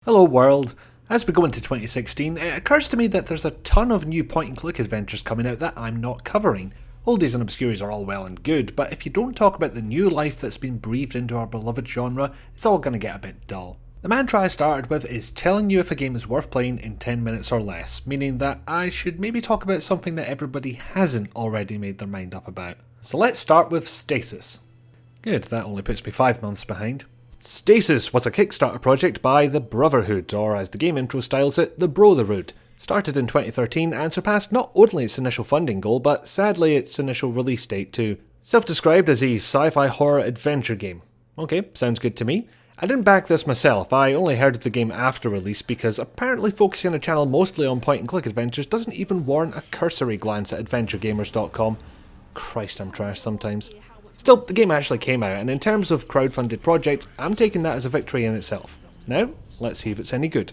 Hello world. As we go into 2016, it occurs to me that there's a ton of new point-and-click adventures coming out that I'm not covering. Oldies and obscures are all well and good, but if you don't talk about the new life that's been breathed into our beloved genre, it's all going to get a bit dull. The mantra I started with is telling you if a game is worth playing in 10 minutes or less, meaning that I should maybe talk about something that everybody hasn't already made their mind up about. So let's start with Stasis. Good, that only puts me 5 months behind. Stasis was a Kickstarter project by the Brotherhood, or as the game intro styles it, the Brotherhood. Started in 2013 and surpassed not only its initial funding goal, but sadly its initial release date too. Self-described as a sci-fi horror adventure game. Okay, sounds good to me. I didn't back this myself, I only heard of the game after release because apparently focusing a channel mostly on point-and-click adventures doesn't even warrant a cursory glance at adventuregamers.com. Christ, I'm trash sometimes. Still, the game actually came out, and in terms of crowdfunded projects, I'm taking that as a victory in itself. Now, let's see if it's any good.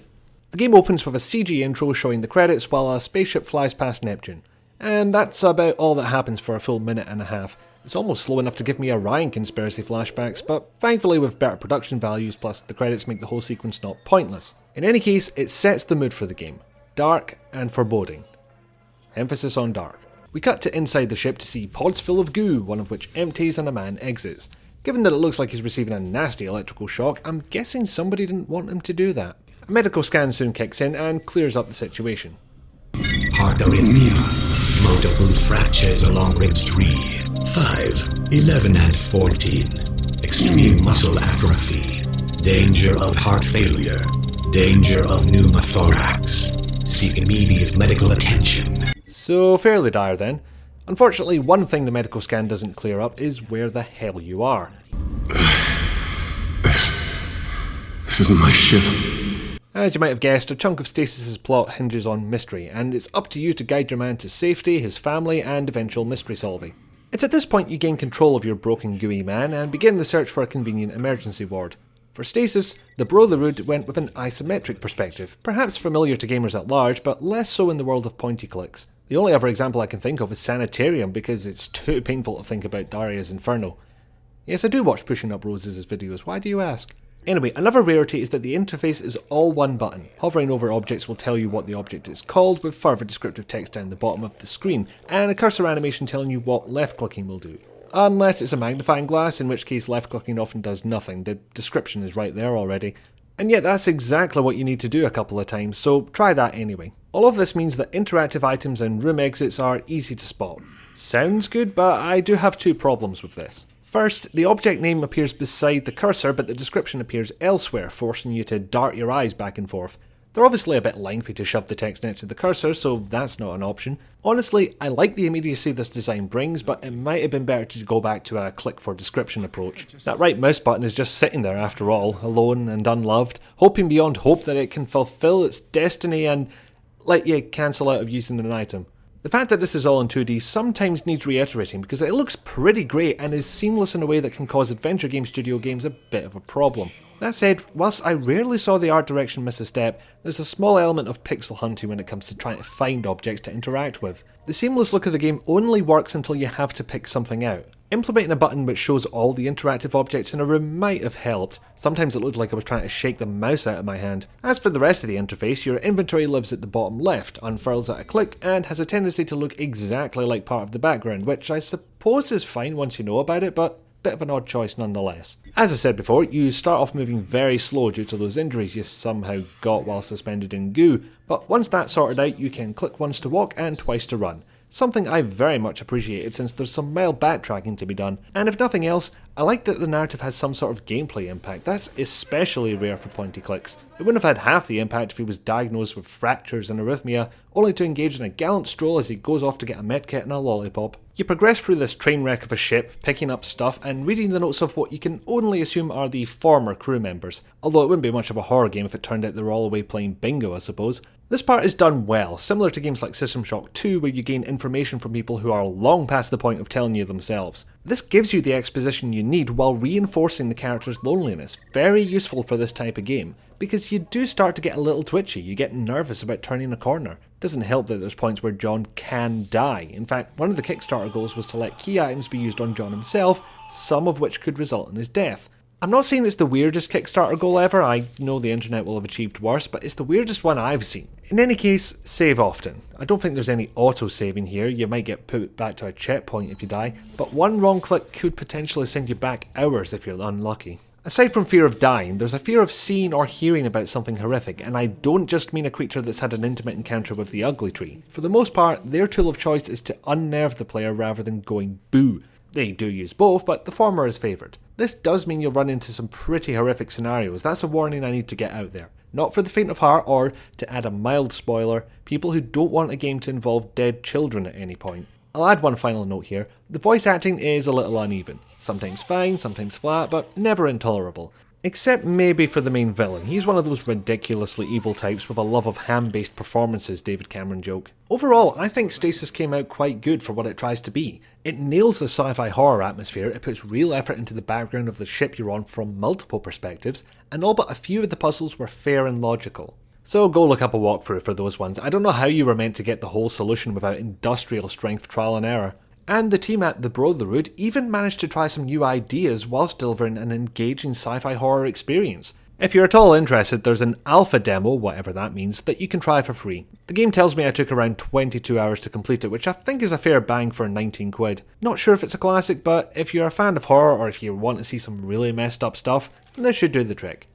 The game opens with a CG intro showing the credits while a spaceship flies past Neptune. And that's about all that happens for a full minute and a half. It's almost slow enough to give me Orion conspiracy flashbacks, but thankfully with better production values plus the credits make the whole sequence not pointless. In any case, it sets the mood for the game. Dark and foreboding. Emphasis on dark. We cut to inside the ship to see pods full of goo, one of which empties and a man exits. Given that it looks like he's receiving a nasty electrical shock, I'm guessing somebody didn't want him to do that. A medical scan soon kicks in and clears up the situation. Heart arrhythmia, multiple fractures along ribs 3, 5, 11 and 14, extreme muscle atrophy, danger of heart failure, danger of pneumothorax, seek immediate medical attention. So fairly dire then. Unfortunately, one thing the medical scan doesn't clear up is where the hell you are. This isn't my ship. As you might have guessed, a chunk of Stasis' plot hinges on mystery, and it's up to you to guide your man to safety, his family, and eventual mystery solving. It's at this point you gain control of your broken gooey man and begin the search for a convenient emergency ward. For Stasis, the Brotherhood went with an isometric perspective, perhaps familiar to gamers at large, but less so in the world of pointy clicks. The only other example I can think of is Sanitarium because it's too painful to think about Daria's Inferno. Yes, I do watch Pushing Up Roses' videos, why do you ask? Anyway, another rarity is that the interface is all one button. Hovering over objects will tell you what the object is called, with further descriptive text down the bottom of the screen, and a cursor animation telling you what left clicking will do. Unless it's a magnifying glass, in which case left clicking often does nothing, the description is right there already. And yet that's exactly what you need to do a couple of times, so try that anyway. All of this means that interactive items and room exits are easy to spot. Sounds good, but I do have two problems with this. First, the object name appears beside the cursor, but the description appears elsewhere, forcing you to dart your eyes back and forth. They're obviously a bit lengthy to shove the text next to the cursor, so that's not an option. Honestly, I like the immediacy this design brings, but it might have been better to go back to a click for description approach. That right mouse button is just sitting there after all, alone and unloved, hoping beyond hope that it can fulfill its destiny and let you cancel out of using an item. The fact that this is all in 2D sometimes needs reiterating because it looks pretty great and is seamless in a way that can cause adventure game studio games a bit of a problem. That said, whilst I rarely saw the art direction miss a step, there's a small element of pixel hunting when it comes to trying to find objects to interact with. The seamless look of the game only works until you have to pick something out. Implementing a button which shows all the interactive objects in a room might have helped. Sometimes it looked like I was trying to shake the mouse out of my hand. As for the rest of the interface, your inventory lives at the bottom left, unfurls at a click, and has a tendency to look exactly like part of the background, which I suppose is fine once you know about it, but bit of an odd choice nonetheless. As I said before, you start off moving very slow due to those injuries you somehow got while suspended in goo, but once that's sorted out you can click once to walk and twice to run. Something I very much appreciated since there's some mild backtracking to be done, and if nothing else, I like that the narrative has some sort of gameplay impact. That's especially rare for pointy clicks. It wouldn't have had half the impact if he was diagnosed with fractures and arrhythmia, only to engage in a gallant stroll as he goes off to get a medkit and a lollipop. You progress through this train wreck of a ship, picking up stuff and reading the notes of what you can only assume are the former crew members, although it wouldn't be much of a horror game if it turned out they were all away playing bingo, I suppose. This part is done well, similar to games like System Shock 2 where you gain information from people who are long past the point of telling you themselves. This gives you the exposition you need while reinforcing the character's loneliness, very useful for this type of game, because you do start to get a little twitchy, you get nervous about turning a corner. Doesn't help that there's points where John can die. In fact, one of the Kickstarter goals was to let key items be used on John himself, some of which could result in his death. I'm not saying it's the weirdest Kickstarter goal ever, I know the internet will have achieved worse, but it's the weirdest one I've seen. In any case, save often. I don't think there's any auto-saving here, you might get put back to a checkpoint if you die, but one wrong click could potentially send you back hours if you're unlucky. Aside from fear of dying, there's a fear of seeing or hearing about something horrific, and I don't just mean a creature that's had an intimate encounter with the ugly tree. For the most part, their tool of choice is to unnerve the player rather than going boo. They do use both, but the former is favoured. This does mean you'll run into some pretty horrific scenarios, that's a warning I need to get out there. Not for the faint of heart, or, to add a mild spoiler, people who don't want a game to involve dead children at any point. I'll add one final note here, the voice acting is a little uneven. Sometimes fine, sometimes flat, but never intolerable. Except maybe for the main villain. He's one of those ridiculously evil types with a love of ham-based performances, David Cameron joke. Overall, I think Stasis came out quite good for what it tries to be. It nails the sci-fi horror atmosphere, it puts real effort into the background of the ship you're on from multiple perspectives, and all but a few of the puzzles were fair and logical. So go look up a walkthrough for those ones. I don't know how you were meant to get the whole solution without industrial strength trial and error. And the team at the Brotherhood even managed to try some new ideas whilst delivering an engaging sci-fi horror experience. If you're at all interested, there's an alpha demo, whatever that means, that you can try for free. The game tells me I took around 22 hours to complete it, which I think is a fair bang for 19 quid. Not sure if it's a classic, but if you're a fan of horror or if you want to see some really messed up stuff, this should do the trick.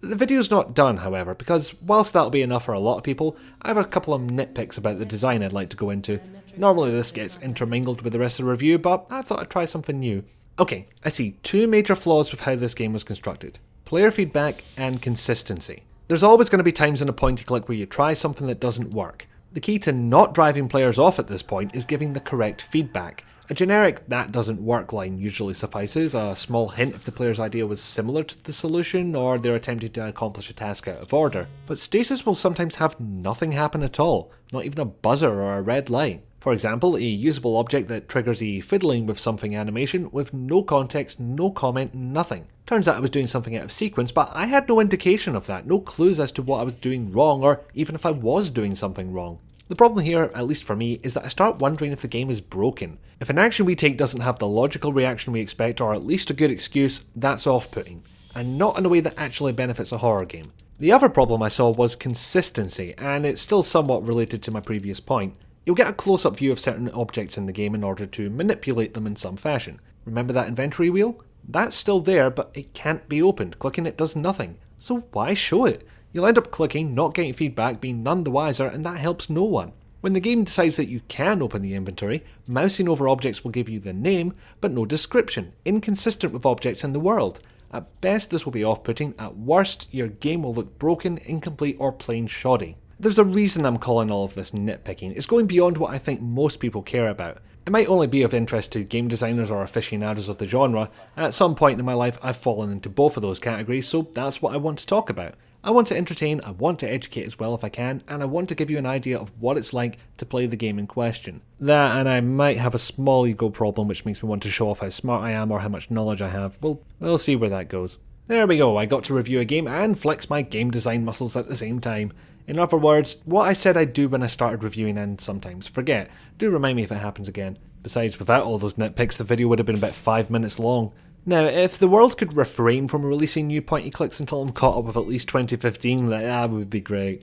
The video's not done, however, because whilst that'll be enough for a lot of people, I have a couple of nitpicks about the design I'd like to go into. Normally this gets intermingled with the rest of the review, but I thought I'd try something new. Okay, I see two major flaws with how this game was constructed. Player feedback and consistency. There's always going to be times in a point-and-click where you try something that doesn't work. The key to not driving players off at this point is giving the correct feedback. A generic "that doesn't work" line usually suffices, a small hint if the player's idea was similar to the solution or they're attempting to accomplish a task out of order. But Stasis will sometimes have nothing happen at all, not even a buzzer or a red light. For example, a usable object that triggers a fiddling with something animation with no context, no comment, nothing. Turns out I was doing something out of sequence, but I had no indication of that, no clues as to what I was doing wrong or even if I was doing something wrong. The problem here, at least for me, is that I start wondering if the game is broken. If an action we take doesn't have the logical reaction we expect or at least a good excuse, that's off-putting, and not in a way that actually benefits a horror game. The other problem I saw was consistency, and it's still somewhat related to my previous point. You'll get a close-up view of certain objects in the game in order to manipulate them in some fashion. Remember that inventory wheel? That's still there, but it can't be opened. Clicking it does nothing. So why show it? You'll end up clicking, not getting feedback, being none the wiser, and that helps no one. When the game decides that you can open the inventory, mousing over objects will give you the name, but no description, inconsistent with objects in the world. At best this will be off-putting, at worst your game will look broken, incomplete, or plain shoddy. There's a reason I'm calling all of this nitpicking. It's going beyond what I think most people care about. It might only be of interest to game designers or aficionados of the genre. At some point in my life I've fallen into both of those categories, so that's what I want to talk about. I want to entertain, I want to educate as well if I can, and I want to give you an idea of what it's like to play the game in question. That, and I might have a small ego problem which makes me want to show off how smart I am or how much knowledge I have. We'll see where that goes. There we go, I got to review a game and flex my game design muscles at the same time. In other words, what I said I'd do when I started reviewing and sometimes forget. Do remind me if it happens again. Besides, without all those nitpicks, the video would have been about 5 minutes long. Now, if the world could refrain from releasing new pointy clicks until I'm caught up with at least 2015, that would be great.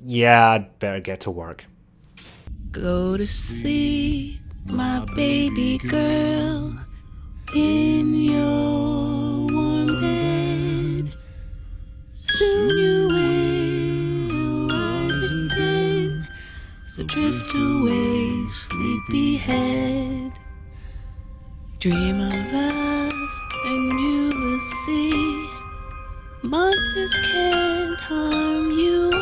Yeah, I'd better get to work. Go to sleep, my baby girl, in your warm bed. Soon you will rise again, so drift away, sleepyhead. Dream of us, and you will see monsters can't harm you.